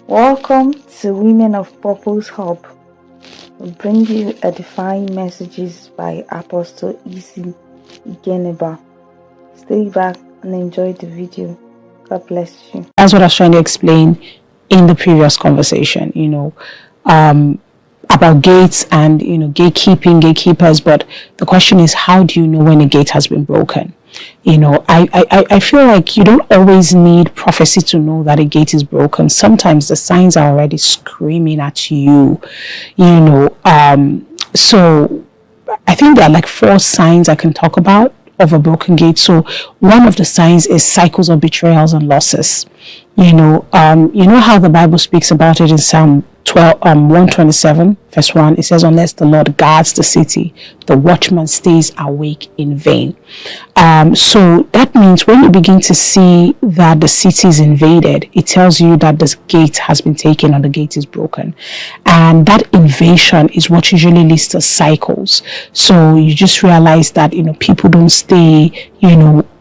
Welcome to Women of Purpose Hub. We bring you edifying messages by Apostle Igenegba. Stay back and enjoy the video. God bless you. That's what I was trying to explain in the previous conversation, about gates and, gatekeepers. But the question is, how do you know when a gate has been broken? I feel like you don't always need prophecy to know that a gate is broken. Sometimes the signs are already screaming at you, So I think there are like 4 signs I can talk about of a broken gate. So one of the signs is cycles of betrayals and losses. You know how the Bible speaks about it in Psalm 127 verse 1. It says, unless the Lord guards the city, the watchman stays awake in vain. So that means when you begin to see that the city is invaded, it tells you that the gate has been taken or the gate is broken. And that invasion is what usually leads to cycles. So you just realize that, people don't stay,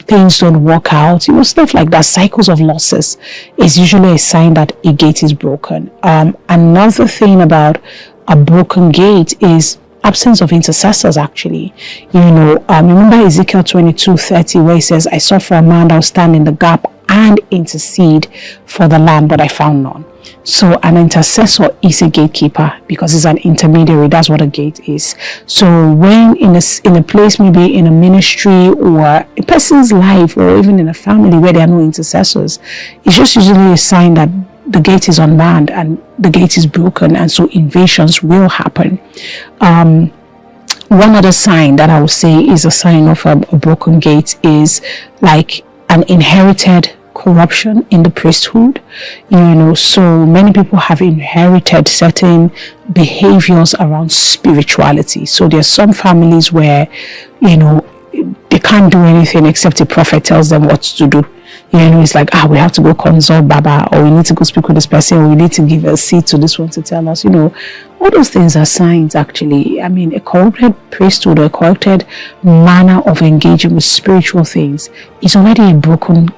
things don't work out, stuff like that. Cycles of losses is usually a sign that a gate is broken. Another thing about a broken gate is absence of intercessors, actually. Remember Ezekiel 22:30, where it says, I sought for a man that will stand in the gap and intercede for the land, but I found none. So an intercessor is a gatekeeper because it's an intermediary. That's what a gate is. So when in a place, maybe in a ministry or a person's life or even in a family where there are no intercessors, it's just usually a sign that the gate is unmanned and the gate is broken, and so invasions will happen. One other sign that I would say is a sign of a broken gate is like an inherited corruption in the priesthood. So many people have inherited certain behaviors around spirituality. So there's some families where they can't do anything except a prophet tells them what to do. It's like, we have to go consult Baba, or we need to go speak with this person, or we need to give a seat to this one to tell us. All those things are signs, actually. I mean, a corrupted priesthood or a corrupted manner of engaging with spiritual things is already a broken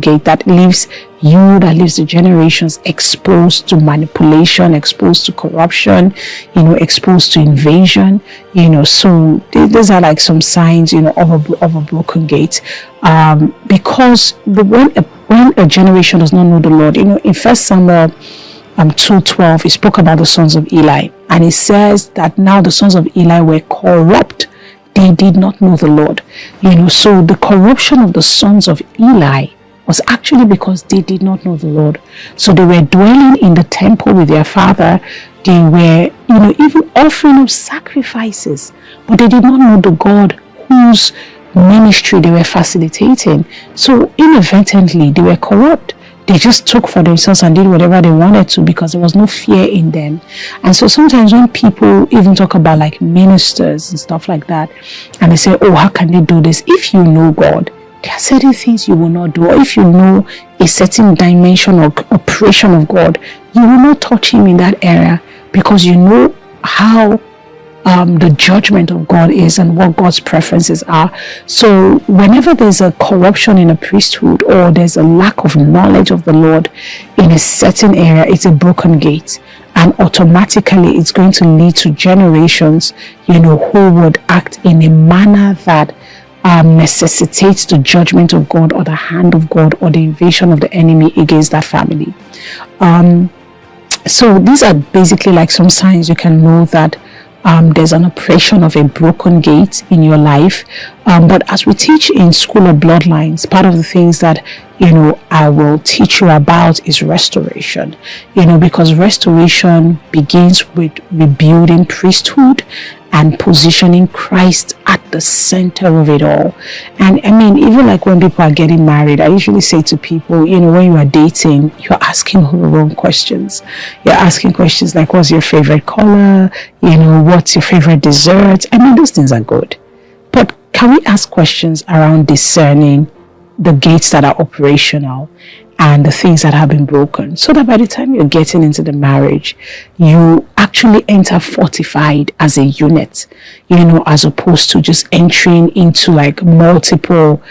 gate that leaves the generations exposed to manipulation, exposed to corruption, exposed to invasion. So these are like some signs, of a broken gate. Because when a generation does not know the Lord, in 1 Samuel 2:12, he spoke about the sons of Eli, and he says that now the sons of Eli were corrupt. They did not know the Lord. So the corruption of the sons of Eli was actually because they did not know the Lord. So they were dwelling in the temple with their father. They were, even offering up sacrifices, but they did not know the God whose ministry they were facilitating. So inadvertently, they were corrupt. They just took for themselves and did whatever they wanted to because there was no fear in them. And so sometimes when people even talk about like ministers and stuff like that, and they say, how can they do this? If you know God, there are certain things you will not do. Or if you know a certain dimension or operation of God, you will not touch him in that area because you know how the judgment of God is and what God's preferences are. So whenever there's a corruption in a priesthood or there's a lack of knowledge of the Lord in a certain area, it's a broken gate, and automatically it's going to lead to generations who would act in a manner that necessitates the judgment of God or the hand of God or the invasion of the enemy against that family. So these are basically like some signs you can know that there's an operation of a broken gate in your life. But as we teach in School of Bloodlines, part of the things that I will teach you about is restoration. Because restoration begins with rebuilding priesthood and positioning Christ at the center of it all. And I mean, even like when people are getting married, I usually say to people, when you are dating, you're asking all the wrong questions. You're asking questions like, what's your favorite color? What's your favorite dessert? I mean, those things are good. But can we ask questions around discerning the gates that are operational and the things that have been broken, so that by the time you're getting into the marriage, you actually enter fortified as a unit, as opposed to just entering into like multiple,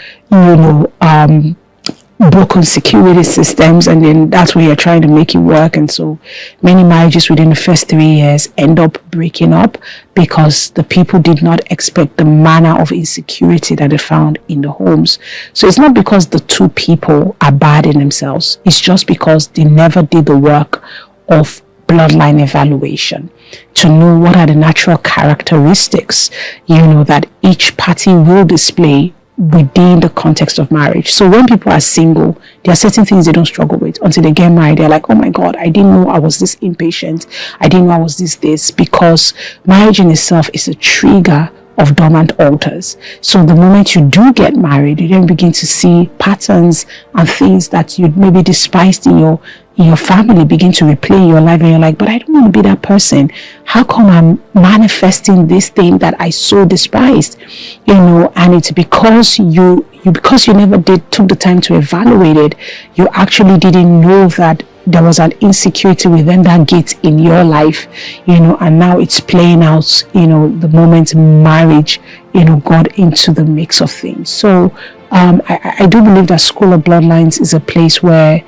broken security systems, and then that's where you're trying to make it work. And so many marriages within the first 3 years end up breaking up because the people did not expect the manner of insecurity that they found in the homes. So it's not because the two people are bad in themselves, it's just because they never did the work of bloodline evaluation to know what are the natural characteristics, that each party will display within the context of marriage. So when people are single, there are certain things they don't struggle with until they get married. They're like, oh my God, I didn't know I was this impatient. I didn't know I was this, because marriage in itself is a trigger of dormant altars. So the moment you do get married, you then begin to see patterns and things that you maybe despised in your family begin to replay in your life, and you're like, but I don't want to be that person. How come I'm manifesting this thing that I so despised? And it's because you never took the time to evaluate it. You actually didn't know that there was an insecurity within that gate in your life, and now it's playing out, the moment marriage, got into the mix of things. So I do believe that School of Bloodlines is a place where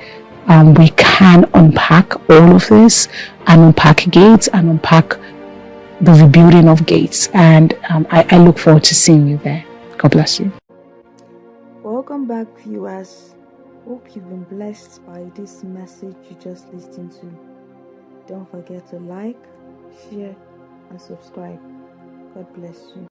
we can unpack all of this and unpack gates and unpack the rebuilding of gates. And I look forward to seeing you there. God bless you. Welcome back, viewers. Hope you've been blessed by this message you just listened to. Don't forget to like, share, and subscribe. God bless you.